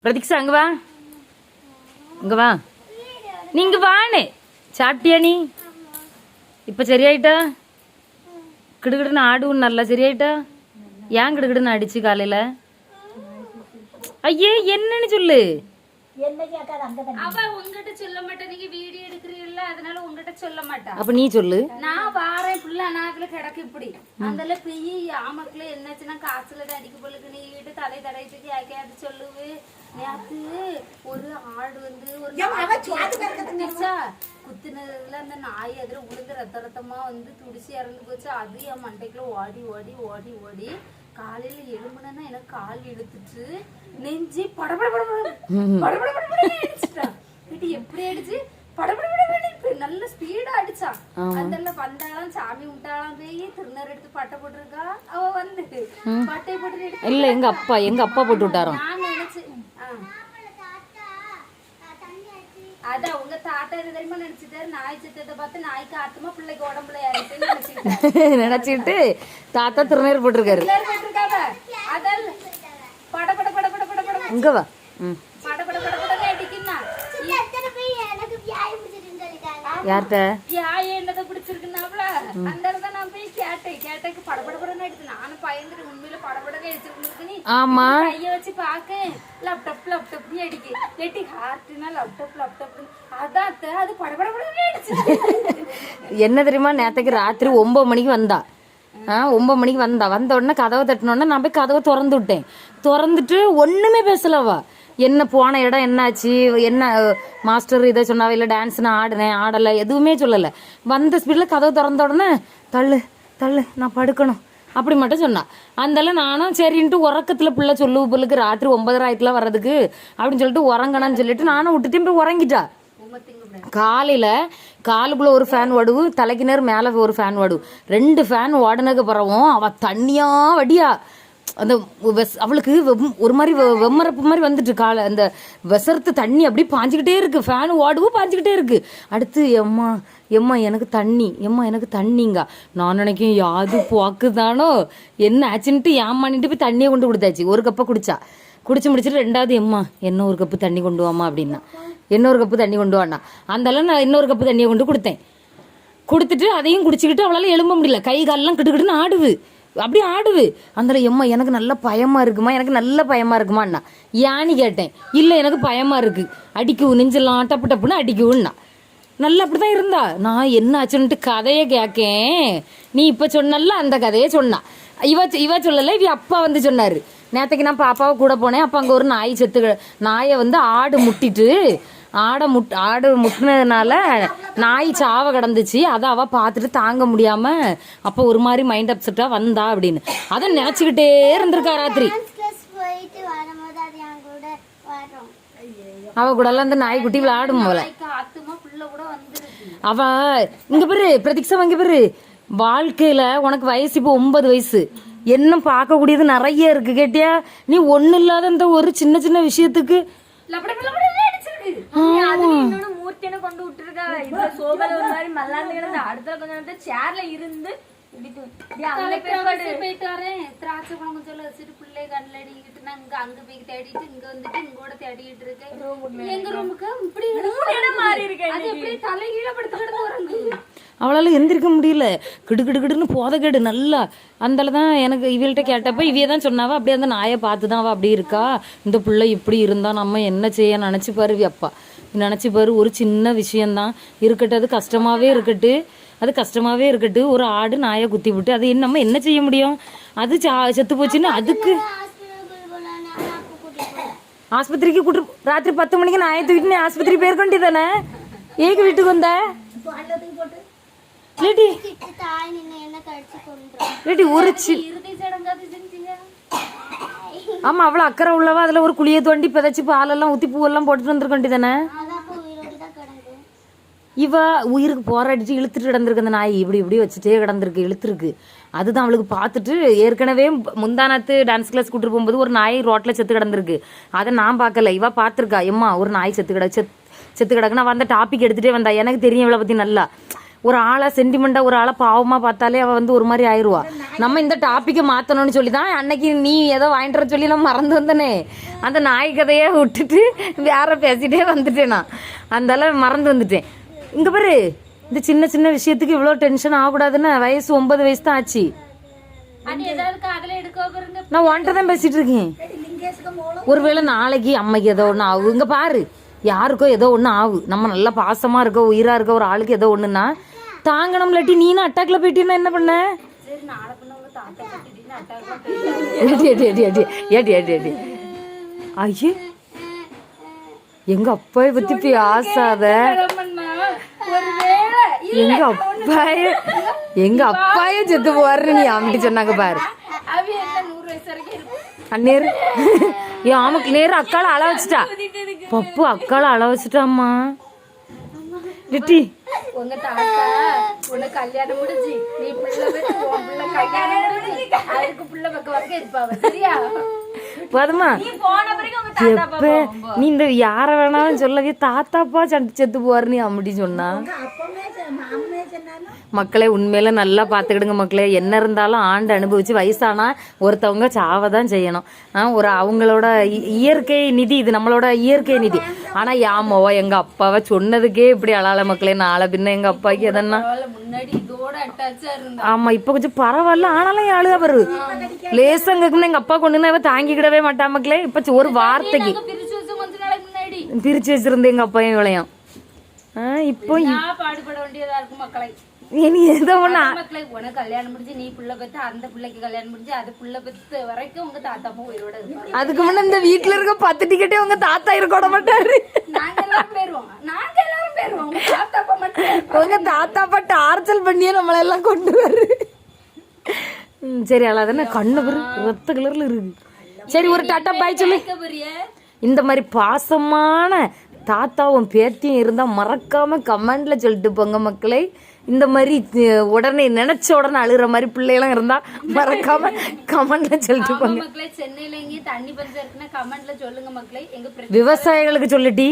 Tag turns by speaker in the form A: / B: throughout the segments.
A: பிரதீக்ஷா அங்க வா, இங்க வா, நீங்க வானே. சாப்பிட்டியா நீ? இப்ப சரியாயிட்டா? கிடுகிடுன்னு ஆடுவும் நல்லா சரியாயிட்டா? ஏன் கிடுகிடுன்னு அடிச்சு காலையில? ஐயே என்னன்னு சொல்லு.
B: அவ உங்ககிட்ட சொல்ல மாட்டா, நீங்க வீடியோ எடுக்கிறீல்ல அதனால உங்ககிட்ட சொல்ல மாட்டா.
A: அப்ப நீ சொல்லு.
B: நான் வாரேன் புள்ள நாக்குல கிடக்கு இப்படி அந்த பெய்ய ஆமக்குள்ள என்னாச்சுன்னா காய்ச்சல அடிக்க பொழுது நீட்டு தலை தடைட்டு கேட்காது சொல்லுவு. நேத்து ஒரு ஆடு வந்து ஒரு குத்துனதுல அந்த நாய் அதுல உளுந்து ரத்த ரத்தமா வந்து துடிச்சு இறந்து போச்சு. அது என் மண்டைக்குள்ள ஓடி ஓடி ஓடி ஓடி காலையில எலும்புனா எனக்கு கால் இழுத்துச்சு. நெஞ்சு எப்படி அடிச்சு படபட நல்ல ஸ்பீடா அடிச்சா. அதெல்லாம் வந்தாலும் சாமி விட்டாலாம் போய் திருநர் எடுத்து பட்டை போட்டுருக்கா. அவ வந்துட்டு பட்டை போட்டு
A: இல்ல எங்க அப்பா போட்டு விட்டாரோ.
B: நான் நினைச்சேன் அதான் உங்க தாத்தா என்ன தெரியுமா நினைச்சிட்டாரு, நாய் சித்தத்தை பார்த்து நாய்க்கு ஆத்தமா பிள்ளைக்கு உடம்புல ஏறிட்டு
A: நினைச்சிட்டு தாத்தா திருநீர் போட்டிருக்காரு.
B: அதல் பட பட பட பட பட பட
A: இங்க வா.
B: பட பட பட பட அடிக்குன்னா
A: யார்கிட்ட
B: என்னதை பிடிச்சிருக்குன்னாப்ல அந்த இடத்த நான் போய் கேட்டேக்கு படபடபடன்னு அடிச்சு. நானும் பயந்துட்டு உண்மையில படபடன்னு அடிச்சிருக்கு.
A: ஆமா
B: கைய வச்சு பாக்க லேப்டாப் அடிக்கு எட்டி ஹார்ட்னா லேப்டாப் அதான் அது படபடபடன்னு அடிச்சு.
A: என்ன தெரியுமா, நேத்தைக்கு ராத்திரி 9 மணிக்கு வந்தா. 9 மணிக்கு வந்த உடனே கதவை தட்டினோடனே நான் போய் கதவை திறந்து விட்டேன். திறந்துட்டு ஒண்ணுமே பேசலவா. என்ன போன இடம் என்னாச்சு, என்ன மாஸ்டர் இதை சொன்னாவ, இல்லை டான்ஸ் நான் ஆடினேன் ஆடலை, எதுவுமே சொல்லலை. வந்த ஸ்பீடில் கதவை திறந்த உடனே தள்ளு நான் படுக்கணும் அப்படி மட்டும் சொன்னான். அந்தால நானும் சரின்ட்டு உறக்கத்தில் பிள்ளை சொல்லுவு பிள்ளைக்கு ராத்திரி 9:30 வர்றதுக்கு அப்படின்னு சொல்லிட்டு உறங்கணும்னு சொல்லிட்டு நானும் விட்டுட்டு போய் உறங்கிட்டா. காலையில காலுக்குள்ள ஒரு ஃபேன் ஓடுவு, தலைக்கு நேரம் மேலே ஒரு ஃபேன் ஓடுவு, 2 ஃபேன் ஓடினதுக்கு பிறவும் அவ தண்ணியா வடியா. அந்த அவளுக்கு ஒரு மாதிரி வெம்மரப்பு மாதிரி வந்துட்டு காலை அந்த விசரத்து தண்ணி அப்படி பாஞ்சுக்கிட்டே இருக்கு. ஃபேன் ஓடுவும் பாஞ்சுக்கிட்டே இருக்கு. அடுத்து எம்மா எனக்கு தண்ணிங்க. நான் நினைக்கிறேன் யாது போக்குதானோ என்ன ஆச்சுன்ட்டு ஏமானிட்டு போய் தண்ணியை கொண்டு கொடுத்தாச்சு. ஒரு கப்பை குடிச்சு முடிச்சுட்டு 2வது என்ன ஒரு கப்பு தண்ணி கொண்டு வாமா அப்படின்னா, இன்னொரு கப்பு தண்ணி கொண்டு வாண்ணா. அந்தாலும் நான் இன்னொரு கப்பு தண்ணியை கொண்டு கொடுத்துட்டு அதையும் குடிச்சுக்கிட்டு அவளால எழும்ப முடியல. கை காலெல்லாம் கிட்டுக்கிட்டுன்னு ஆடுவு. அந்த எனக்கு நல்ல பயமா இருக்குமான்னா ஏன்னு கேட்டேன். இல்லை எனக்கு பயமா இருக்கு, அடிக்கும் நெஞ்செல்லாம் டப்பு டப்புன்னு அடிக்கும்னா. நல்லா அப்படிதான் இருந்தா. நான் என்ன ஆச்சுன்ட்டு கதையை கேட்கேன். நீ இப்ப சொன்னல அந்த கதையை சொன்னா. இவ சொல்லல, இவ அப்பா வந்து சொன்னாரு. நேற்றுக்கு நான் பாப்பாவை கூட போனேன். அப்போ அங்கே ஒரு நாயை வந்து ஆடு முட்டினதுனால நாய் சாவ கிடந்துச்சு. அதை அவ பார்த்துட்டு தாங்க முடியாம அப்போ ஒரு மாதிரி மைண்ட் அப்செட்டா வந்தா அப்படின்னு அதை நினைச்சுக்கிட்டே இருந்திருக்கா ராத்திரி. அவ கூட எல்லாம் அந்த நாய்க்குட்டி விளையாடும் போல. அவ இங்க பேரு பிரதீக்ஷா, இங்க பேரு வாழ்க்கையில உனக்கு வயசு இப்போ 9 வயசு. என்ன பார்க்கக்கூடியது நிறைய இருக்கு கேட்டியா. நீ ஒண்ணு இல்லாத இந்த ஒரு சின்ன சின்ன விஷயத்துக்கு
B: மூர்த்தியை கொண்டு விட்டுருக்கா. இந்த சோபல ஒரு மாதிரி மல்லாந்து கிடந்து அடுத்த கொஞ்சம் நேரத்துல சேர்ல இருந்து போயிட்டு வரேன். திராட்சை பழம் சொல்ல வச்சுட்டு பிள்ளைய கண்ணில் அடிக்கிட்டு நான் அங்க போய் தேடிட்டு இங்க வந்துட்டு இங்கோட தேடிக்கிட்டு இருக்கேன். எங்க ரூமுக்கு இப்படி மாறி இருக்கேன். அது எப்படி தலை கீழே படுத்து கிடந்து வரங்கு.
A: அவளால எந்திரிக்க முடியல. கிடுன்னு போதகேடு நல்லா. அந்தால தான் எனக்கு இவள்கிட்ட கேட்டப்ப இவைய தான் சொன்னாவா, அப்படியே அந்த நாயை பார்த்து தான் அவள் அப்படி இருக்கா. இந்த பிள்ளை இப்படி இருந்தா நம்ம என்ன செய்ய நினச்சி பாரு. அப்பா நினச்சி பாரு, ஒரு சின்ன விஷயந்தான் இருக்கட்டும், அது கஷ்டமாவே இருக்கட்டு. ஒரு ஆடு நாயை குத்தி விட்டு அது நம்ம என்ன செய்ய முடியும். அது செத்து போச்சுன்னு அதுக்கு ஆஸ்பத்திரிக்கு கூட்டு ராத்திரி 10 மணிக்கு நாயை தூக்கிட்டு ஆஸ்பத்திரி போயிருக்கண்டி தானே. ஏக்கு வீட்டுக்கு வந்த ஆமா அவ்வளவு அக்கறை உள்ளவா. அதுல ஒரு குழியை தோண்டி பிதைச்சு பாலெல்லாம் ஊத்தி பூவெல்லாம் போட்டுட்டு வந்துருக்க வேண்டியதானே. இவ உயிருக்கு போராடிட்டு இழுத்துட்டு கிடந்திருக்கு. அந்த நாய் இப்படி வச்சுட்டே இழுத்துருக்கு. அதுதான் அவளுக்கு பார்த்துட்டு ஏற்கனவே முந்தானத்து டான்ஸ் கிளாஸ் கூட்டு போகும்போது ஒரு நாய் ரோட்ல செத்து கிடந்திருக்கு. அதை நான் பார்க்கல, இவ பார்த்துருக்கா. எம்மா ஒரு நாய் செத்து கிடக்குன்னு அவ அந்த டாபிக் எடுத்துட்டே வந்தா. எனக்கு தெரியும் இவளை பத்தி நல்லா. ஒரு ஆளை சென்டிமெண்டா ஒரு ஆளை பாவமா பார்த்தாலே அவ வந்து ஒரு மாதிரி ஆயிடுவா. நம்ம இந்த டாப்பிக்கை மாத்தணும்னு சொல்லி தான் அன்னைக்கு நீ ஏதோ வாங்கிட்டு வர சொல்லி நான் மறந்து வந்தனே, அந்த நாய் கதையை விட்டுட்டு வேற பேசிட்டே வந்துட்டேன். நான் அந்தால மறந்து வந்துட்டேன். இங்க பாரு, இந்த சின்ன சின்ன விஷயத்துக்கு இவ்வளவு டென்ஷன் ஆகக்கூடாதுன்னு. வயசு 9 வயசு தான் ஆச்சு. நான் உன்கிட்ட தான் பேசிட்டு இருக்கேன். ஒருவேளை நாளைக்கு அம்மைக்கு ஏதோ ஒண்ணு ஆகும். இங்க பாரு, யாருக்கோ ஏதோ ஒண்ணு ஆகு. நம்ம நல்லா பாசமா இருக்க உயிரா இருக்க ஒரு ஆளுக்கு ஏதோ ஒண்ணுன்னா தாங்கணும். இல்லாட்டி நீனும் அட்டாக்ல போயிட்டீங்கன்னா என்ன பண்ண? ஐயே, எங்க அப்பாவை பத்தி பேசாத. எங்க அப்பாயே செத்து போவாரு நீ அம்மிட்டு சொன்னாங்க பாரு. அந்நேரு ஆமாக்கு நேரு அக்கால அழ வச்சுட்டா. பப்பு அக்கால அழ வச்சுட்டாம்மா. லிட்டி
B: உங்க தாத்தா உனக்கு கல்யாணம் முடிஞ்சு நீ பிள்ளை கல்யாணம் முடிஞ்சு அதுக்கு பிள்ளை பக்கம் வரைக்கும் இருப்பாவ, சரியா?
A: போதுமா? எப்ப நீ இந்த யார வேணாலும் சொல்லவே தாத்தாப்பா செத்து போவாரு நீ அம்மடி சொன்னா. மக்களே உண்மையில நல்லா பாத்துக்கிடுங்க மக்களே. என்ன இருந்தாலும் ஆண்டு அனுபவிச்சு வயசானா ஒருத்தவங்க சாவதான் செய்யணும். ஒரு அவங்களோட இயற்கை நிதி இது, நம்மளோட இயற்கை நிதி. ஆனா யாமோவா எங்க அப்பாவை சொன்னதுக்கே இப்படி அழால மக்களே. நாளை பின்ன எங்க அப்பாக்கு எதன்னா ஆமா இப்ப கொஞ்சம் பரவாயில்ல. ஆனாலும் அழுக பாரு லேசங்க. எங்க அப்பா கொண்டு தாங்கிக்கிடவே மாட்டா மக்களே. இப்ப ஒரு வார்த்தைக்கு பிரிச்சு வச்சிருந்தேன் எங்க அப்பா இவளையும். இப்போ
B: பாடுபட வேண்டியதா இருக்கும் மக்களை. கல்யாணம் முடிஞ்சு நீ பிள்ளை பெத்து அந்த பிள்ளைக்கு கல்யாணம் முடிஞ்சு அது பிள்ளை பெத்து வரைக்கும் உங்க தாத்தா உயிரோட இருப்பாரு.
A: அதுக்கு முன்ன இந்த வீட்டுல இருக்க 10 டிக்கெட்டே உங்க தாத்தா இருக்க மாட்டாரு.
B: நாங்க எல்லாரும் போயிருவோம்.
A: உங்க தாத்தாப்பா டார்ச்சல் பண்ணியே நம்மள எல்லாம் கொண்டு வரு. சரி அல்லாதானே கண்ணு பேரு ரத்த கலர்ல இருக்கு. சரி ஒரு டாட்டா பாய் சொல்லு. இந்த மாதிரி பாசமான தாத்தாவும் பேத்தியும் இருந்தா மறக்காம கமெண்ட்ல சொல்லிட்டு போங்க மக்களே. இந்த மாதிரி உடனே நினைச்ச உடனே அழுகிற மாதிரி பிள்ளைகளும் இருந்தா மறக்காம கமெண்ட்ல சொல்லிட்டு போங்க.
B: சென்னையில இங்கே தண்ணி பஞ்சம் இருக்குன்னா கமெண்ட்ல சொல்லுங்க மக்களே.
A: விவசாயிகளுக்கு சொல்லிட்டி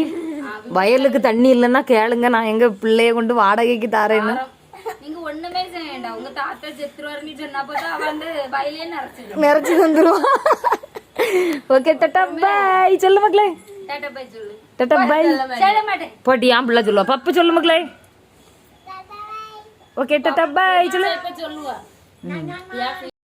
A: வயலுக்கு தண்ணி இல்லைன்னா கேளுங்க, நான் எங்க பிள்ளைய கொண்டு வாடகைக்கு தாரேன்னு.
B: நீங்க ஒண்ணுமே செய்ய வேண்டாம். உங்க தாத்தா செத்துருவாருன்னு சொன்னா போதும் அவ வந்து வயலே
A: நிறைச்சு வந்துருவான். ஓகே டாடா பாய் சொல்லு மக்களே.
B: டாடா பாய் சொல்லு.
A: டாடா பாய்
B: சொல்ல மாட்டேன்.
A: போட்டி ஏன் பிள்ளை சொல்லுவா? பப்பு சொல்லு மக்களே. ஓகே டாடா பாய் சொல்லு.
B: சொல்லுவா